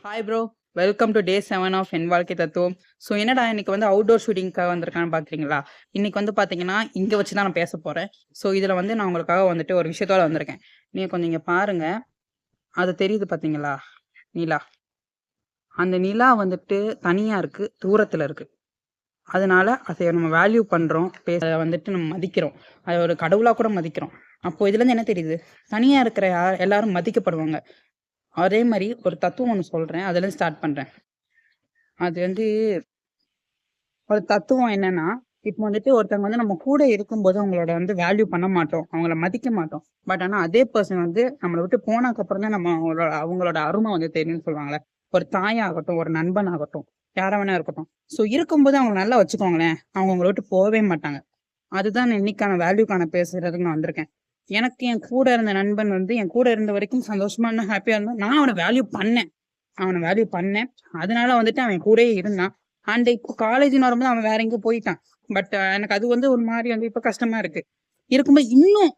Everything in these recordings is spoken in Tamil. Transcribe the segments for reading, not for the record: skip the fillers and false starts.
Hi bro, welcome to day 7 of என் வாழ்க்கை தத்துவம். ஸோ என்னடா இன்னைக்கு வந்து அவுட்டோர் ஷூட்டிங்காக வந்திருக்கான்னு பார்க்குறீங்களா? இன்னைக்கு வந்து பார்த்தீங்கன்னா இங்கே வச்சு தான் நான் பேச போகிறேன். ஸோ இதில் வந்து நான் உங்களுக்காக வந்துட்டு ஒரு விஷயத்தோட வந்திருக்கேன். நீங்கள் கொஞ்சம் இங்கே பாருங்க, அது தெரியுது பார்த்தீங்களா? நிலா. அந்த நிலா வந்துட்டு தனியாக இருக்குது, தூரத்தில் இருக்குது. அதனால அதை நம்ம வேல்யூ பண்ணுறோம், அதை வந்துட்டு நம்ம மதிக்கிறோம், அதை ஒரு கடவுளாக கூட மதிக்கிறோம். அப்போது இதுலேருந்து என்ன தெரியுது? தனியாக இருக்கிற எல்லாரும் மதிக்கப்படுவாங்க. அதே மாதிரி ஒரு தத்துவம் ஒன்று சொல்கிறேன், அதுலேருந்து ஸ்டார்ட் பண்ணுறேன். அது வந்து ஒரு தத்துவம் என்னன்னா, இப்போ வந்துட்டு ஒருத்தவங்க வந்து நம்ம கூட இருக்கும்போது அவங்களோட வந்து வேல்யூ பண்ண மாட்டோம், அவங்கள மதிக்க மாட்டோம். பட் ஆனால் அதே பர்சன் வந்து நம்மளை விட்டு போனதுக்கப்புறம் தான் நம்ம அவங்களோட அருமை வந்து தெரியும்னு சொல்லுவாங்களே. ஒரு தாயாகட்டும், ஒரு நண்பன் ஆகட்டும், யாரை வேணா இருக்கட்டும். ஸோ இருக்கும்போது அவங்க நல்லா வச்சுக்கோங்களேன், அவங்க உங்களை விட்டு போகவே மாட்டாங்க. அதுதான் நான் இன்னைக்கான வேல்யூக்கான பேசுறதுக்கு நான் வந்திருக்கேன். எனக்கு என் கூட இருந்த நண்பன் வந்து என் கூட இருந்த வரைக்கும் சந்தோஷமா இருந்தா, ஹாப்பியா இருந்தா, நான் அவனை வேல்யூ பண்ணேன். அதனால வந்துட்டு அவன் கூடயே இருந்தான். அண்ட் இப்போ காலேஜ்னு வரும்போது அவன் வேற எங்கேயோ போயிட்டான். பட் எனக்கு அது வந்து ஒரு மாதிரி வந்து இப்போ கஷ்டமா இருக்கு. இருக்கும்போது இன்னும்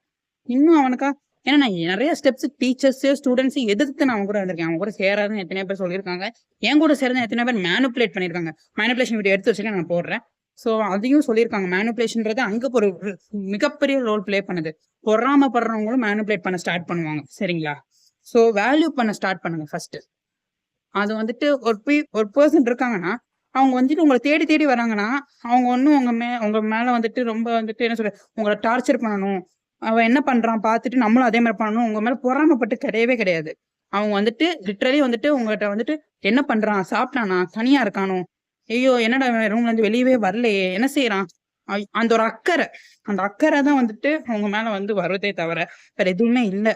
இன்னும் அவனுக்கா, ஏன்னா நான் நிறைய ஸ்டெப்ஸ் டீச்சர்ஸ் ஸ்டூடெண்ட்ஸ் எதிர்த்து நான் அவன் கூட இருந்திருக்கேன். அவன் கூட சேராதுன்னு எத்தனையோ பேர் சொல்லியிருக்காங்க. என் கூட சேர்ந்து எத்தனை பேர் மேனுப்புலேட் பண்ணியிருக்காங்க. மேனுப்புலேஷன் வீடியோ எடுத்து வச்சுக்க நான் போடுறேன். ஸோ அதையும் சொல்லியிருக்காங்க. மேனுப்புலேஷன்றது அங்கே ஒரு மிகப்பெரிய ரோல் பிளே பண்ணுது. பொறாமப்படுறவங்களும் மேனுப்புலேட் பண்ண ஸ்டார்ட் பண்ணுவாங்க. சரிங்களா? ஸோ வேல்யூ பண்ண ஸ்டார்ட் பண்ணுங்க ஃபர்ஸ்ட். அது வந்துட்டு ஒரு பர்சன் இருக்காங்கன்னா, அவங்க வந்துட்டு உங்கள தேடி தேடி வராங்கன்னா, அவங்க ஒண்ணும் உங்க மேல வந்துட்டு ரொம்ப வந்துட்டு என்ன சொல்றது, உங்கள டார்ச்சர் பண்ணணும். அவன் என்ன பண்றான் பார்த்துட்டு நம்மளும் அதே மாரி பண்ணணும். உங்க மேல பொறாமப்பட்டு கிடையவே கிடையாது. அவங்க வந்துட்டு லிட்டரலி வந்துட்டு உங்கள்ட்ட வந்துட்டு என்ன பண்றான்? சாப்பிட்டானா? தனியா இருக்கானோ? ஐயோ! என்னடா இவன் ரூம்ல இருந்து வெளியவே வரலையே! என்ன செய்றான்? அந்த ஒரு அக்கறை. அந்த அக்கறை தான் வந்துட்டு உங்க மேல வந்து வருதே தவிர, வேற எதுவுமே இல்ல.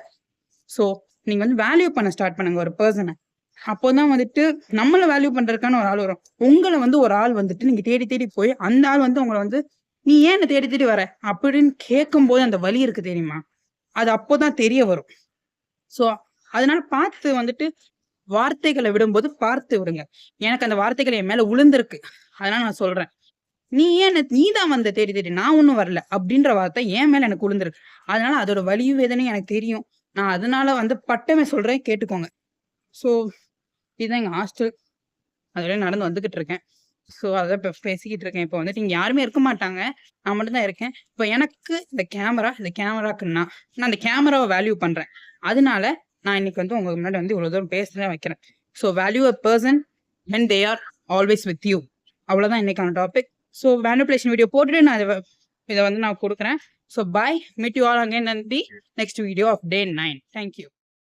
ஸோ நீங்க வந்து வேல்யூ பண்ண ஸ்டார்ட் பண்ணுங்க ஒரு பெர்சன. அப்போதான் வந்துட்டு நம்மள வேல்யூ பண்றதுக்கான ஒரு ஆள் வரும். உங்கள வந்து ஒரு ஆள் வந்துட்டு நீங்க தேடி தேடி போய் அந்த ஆள் வந்து உங்கள வந்து, "நீ ஏன் என்ன தேடி தேடி வர?" அப்படின்னு கேட்கும்போது அந்த வலி இருக்கு தெரியுமா? அது அப்போதான் தெரிய வரும். ஸோ அதனால பார்த்து வந்துட்டு வார்த்தைகள விடும்போது பார்த்து விடுங்க. எனக்கு அந்த வார்த்தைகள் என் மேல உளுந்திருக்கு. அதனால நான் சொல்றேன். "நீ தான் வந்த தேடி தேடி. நான் ஒண்ணும் வரல." அப்படின்ற வார்த்தை என் மேல எனக்கு உளுந்திருக்கு. அதனால அதோட வலியும் வேதனையும் எனக்கு தெரியும். நான் அதனால வந்து பட்டமே சொல்றேன், கேட்டுக்கோங்க. ஸோ இதுதான் எங்க ஹாஸ்டல். அதுவரையும் நடந்து வந்துகிட்டு இருக்கேன். ஸோ அதான் இப்ப பேசிக்கிட்டு இருக்கேன். இப்போ வந்துட்டு இங்க யாருமே இருக்க மாட்டாங்க. நான் மட்டும் தான் இருக்கேன். இப்ப எனக்கு இந்த கேமராக்கு நான் அந்த கேமராவ வேல்யூ பண்றேன். அதனால நான் இன்னைக்கு வந்து உங்க முன்னாடி வந்து இவ்வளவு தூரம் பேசதான் வைக்கிறேன். So value a person when they are always with you. அவ்வளவுதான் இன்னைக்கான டாபிக். ஸோ மேனிபுலேஷன் வீடியோ போட்டுட்டு நான் இதை வந்து நான் கொடுக்குறேன். So bye, meet you all again in the next video of day 9. Thank you.